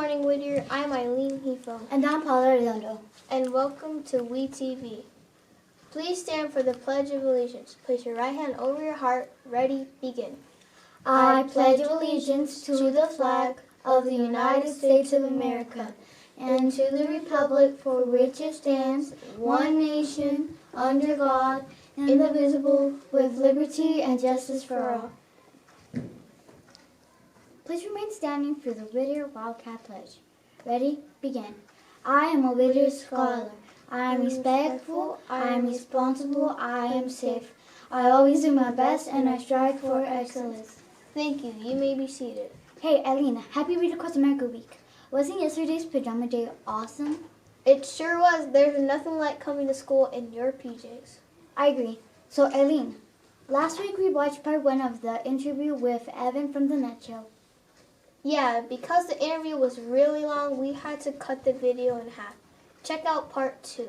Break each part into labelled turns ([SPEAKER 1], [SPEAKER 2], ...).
[SPEAKER 1] morning, Whittier. I'm Eileen Hefo.
[SPEAKER 2] And I'm Paula Redondo.
[SPEAKER 1] And welcome to WETV. Please stand for the Pledge of Allegiance. Place your right hand over your heart. Ready, begin.
[SPEAKER 2] I pledge allegiance to the flag of the United States of America and to the republic for which it stands, one nation, under God, indivisible, with liberty and justice for all. Please remain standing for the Whittier Wildcat Pledge. Ready? Begin. I am a Whittier scholar. I am respectful, I am responsible, I am safe. I always do my best and I strive for excellence.
[SPEAKER 1] Thank you. You may be seated.
[SPEAKER 2] Hey, Eileen, happy Read Across America Week. Wasn't yesterday's pajama day awesome?
[SPEAKER 1] It sure was. There's nothing like coming to school in your PJs.
[SPEAKER 2] I agree. So, Eileen, last week we watched part 1 of the interview with Evan from the Net Show.
[SPEAKER 1] Yeah, because the interview was really long, we had to cut the video in half. Check out part 2.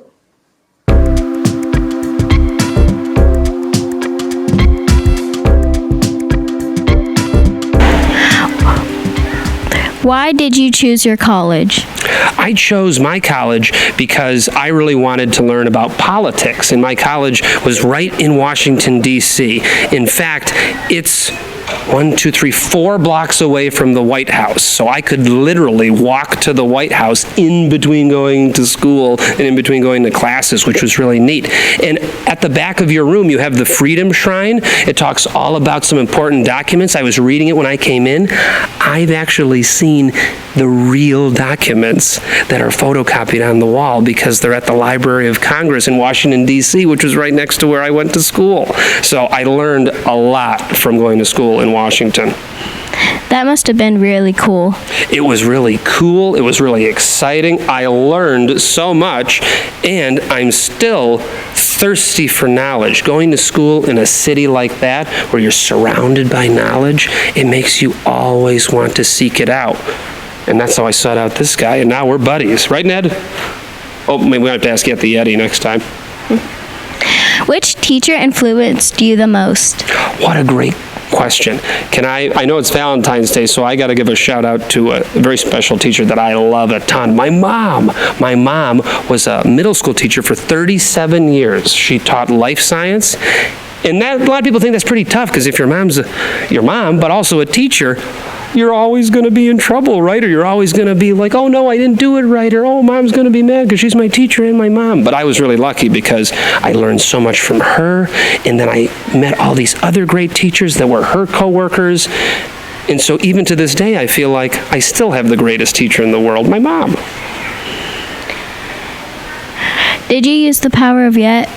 [SPEAKER 3] Why did you choose your college?
[SPEAKER 4] I chose my college because I really wanted to learn about politics, and my college was right in Washington, D.C. In fact, it's 4 blocks away from the White House, so I could literally walk to the White House in between going to school and in between going to classes, which was really neat. And at the back of your room, you have the Freedom Shrine. It talks all about some important documents. I was reading it when I came in. I've actually seen the real documents that are photocopied on the wall because they're at the Library of Congress in Washington, D.C., which was right next to where I went to school. So I learned a lot from going to school in Washington.
[SPEAKER 3] That must have been really cool.
[SPEAKER 4] It was really cool. It was really exciting. I learned so much, and I'm still thirsty for knowledge. Going to school in a city like that, where you're surrounded by knowledge, it makes you always want to seek it out. And that's how I sought out this guy, and now we're buddies. Right, Ned? Oh, maybe we have to ask you at the Yeti next time.
[SPEAKER 3] Which teacher influenced you the most?
[SPEAKER 4] What a great question. I know it's Valentine's Day, so I got to give a shout out to a very special teacher that I love a ton. My mom was a middle school teacher for 37 years. She taught life science. And a lot of people think that's pretty tough because if your mom's your mom, but also a teacher, you're always going to be in trouble, right? Or you're always going to be like, oh no, I didn't do it right, or oh, mom's going to be mad because she's my teacher and my mom. But I was really lucky because I learned so much from her, and then I met all these other great teachers that were her coworkers. And so even to this day, I feel like I still have the greatest teacher in the world, my mom.
[SPEAKER 3] Did you use the power of yet?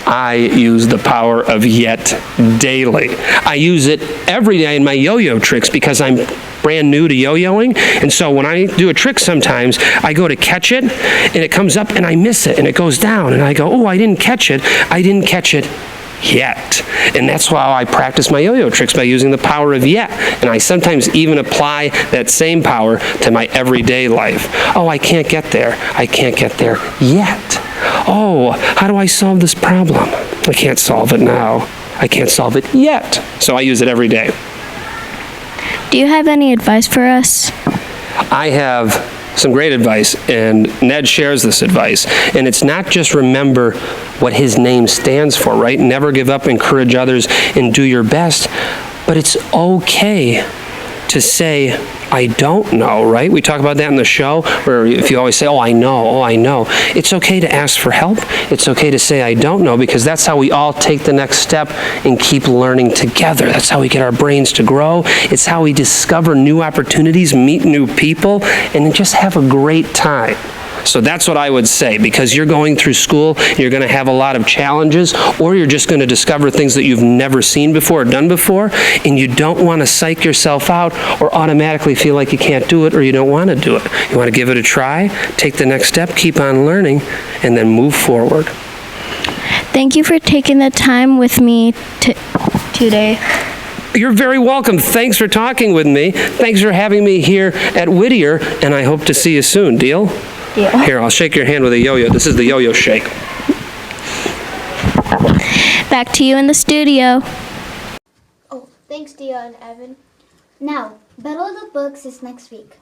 [SPEAKER 4] I use the power of yet daily. I use it every day in my yo-yo tricks because I'm brand new to yo-yoing. And so when I do a trick sometimes, I go to catch it, and it comes up, and I miss it, and it goes down. And I go, oh, I didn't catch it. I didn't catch it yet. And that's why I practice my yo-yo tricks, by using the power of yet. And I sometimes even apply that same power to my everyday life. Oh, I can't get there. I can't get there yet. Oh, how do I solve this problem? I can't solve it now. I can't solve it yet. So I use it every day.
[SPEAKER 3] Do you have any advice for us?
[SPEAKER 4] I have some great advice, and Ned shares this advice. And it's not just remember what his name stands for, right? Never give up, encourage others, and do your best. But it's okay to say, I don't know, right? We talk about that in the show, where if you always say, oh, I know. It's okay to ask for help. It's okay to say, I don't know, because that's how we all take the next step and keep learning together. That's how we get our brains to grow. It's how we discover new opportunities, meet new people, and just have a great time. So that's what I would say, because you're going through school, you're going to have a lot of challenges, or you're just going to discover things that you've never seen before or done before, and you don't want to psych yourself out or automatically feel like you can't do it or you don't want to do it. You want to give it a try, take the next step, keep on learning, and then move forward.
[SPEAKER 3] Thank you for taking the time with me today.
[SPEAKER 4] You're very welcome. Thanks for talking with me. Thanks for having me here at Whittier, and I hope to see you soon. Deal?
[SPEAKER 3] Yeah.
[SPEAKER 4] Here, I'll shake your hand with a yo-yo. This is the yo-yo shake.
[SPEAKER 3] Back to you in the studio.
[SPEAKER 1] Oh, thanks, Dia and Evan.
[SPEAKER 2] Now, Battle of the Books is next week.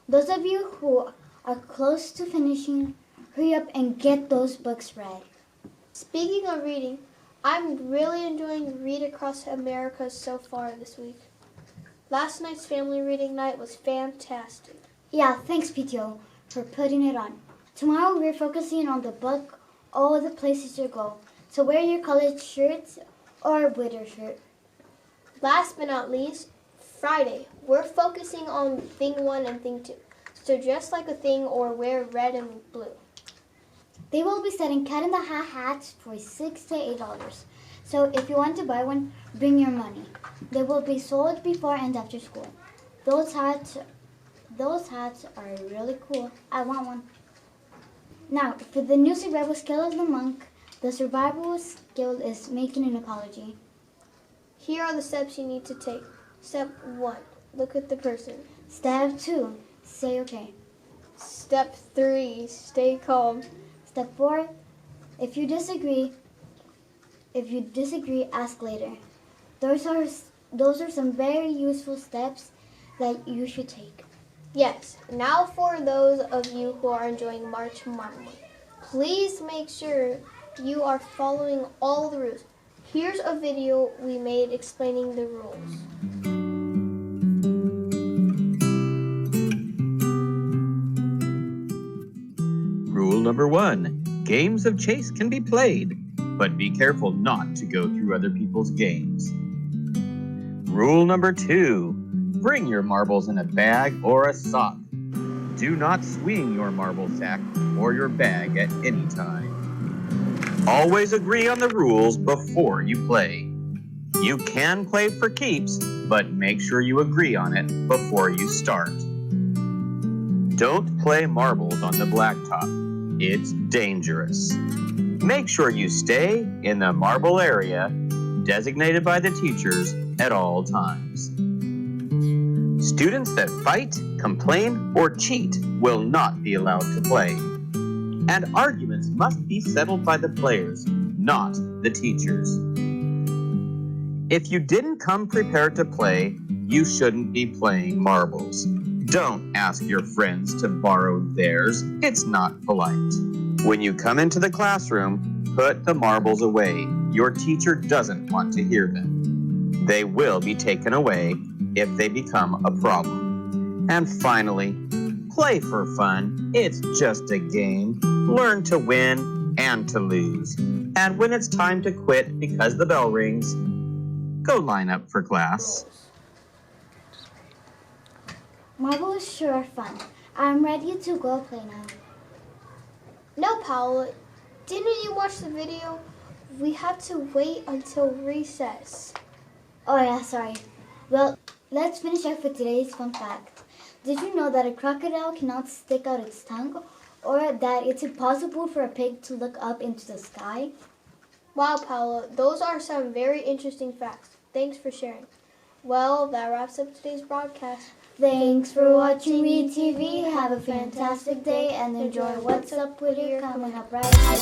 [SPEAKER 2] Those of you who are close to finishing, hurry up and get those books read.
[SPEAKER 1] Speaking of reading, I'm really enjoying Read Across America so far this week. Last night's family reading night was fantastic.
[SPEAKER 2] Yeah, thanks PTO for putting it on. Tomorrow we're focusing on the book, All the Places to Go. So wear your colored shirts or Whittier shirt.
[SPEAKER 1] Last but not least, Friday, we're focusing on Thing 1 and Thing 2. So dress like a thing or wear red and blue.
[SPEAKER 2] They will be selling cat in the hat hats for $6 to $8. So if you want to buy one, bring your money. They will be sold before and after school. Those hats are really cool. I want one. Now, for the new survival skill of the monk, the survival skill is making an apology.
[SPEAKER 1] Here are the steps you need to take. Step 1, look at the person.
[SPEAKER 2] Step 2, say okay.
[SPEAKER 1] Step 3, stay calm.
[SPEAKER 2] Step 4, if you disagree, ask later. Those are some very useful steps that you should take.
[SPEAKER 1] Yes, now for those of you who are enjoying March Month, please make sure you are following all the rules. Here's a video we made explaining the rules.
[SPEAKER 5] Rule number 1, games of chase can be played, but be careful not to go through other people's games. Rule number 2, bring your marbles in a bag or a sock. Do not swing your marble sack or your bag at any time. Always agree on the rules before you play. You can play for keeps, but make sure you agree on it before you start. Don't play marbles on the blacktop. It's dangerous. Make sure you stay in the marble area designated by the teachers at all times. Students that fight, complain, or cheat will not be allowed to play. And arguments must be settled by the players, not the teachers. If you didn't come prepared to play, you shouldn't be playing marbles. Don't ask your friends to borrow theirs. It's not polite. When you come into the classroom, put the marbles away. Your teacher doesn't want to hear them. They will be taken away if they become a problem. And finally, play for fun. It's just a game. Learn to win and to lose. And when it's time to quit because the bell rings, go line up for class.
[SPEAKER 2] Marbles sure are fun. I'm ready to go play now.
[SPEAKER 1] No, Paula, didn't you watch the video? We have to wait until recess.
[SPEAKER 2] Oh yeah, sorry. Well, let's finish up with today's fun fact. Did you know that a crocodile cannot stick out its tongue, or that it's impossible for a pig to look up into the sky?
[SPEAKER 1] Wow, Paula, those are some very interesting facts. Thanks for sharing. Well, that wraps up today's broadcast.
[SPEAKER 2] Thanks for watching WETV. Have a fantastic day and enjoy What's Up Whittier coming up right now.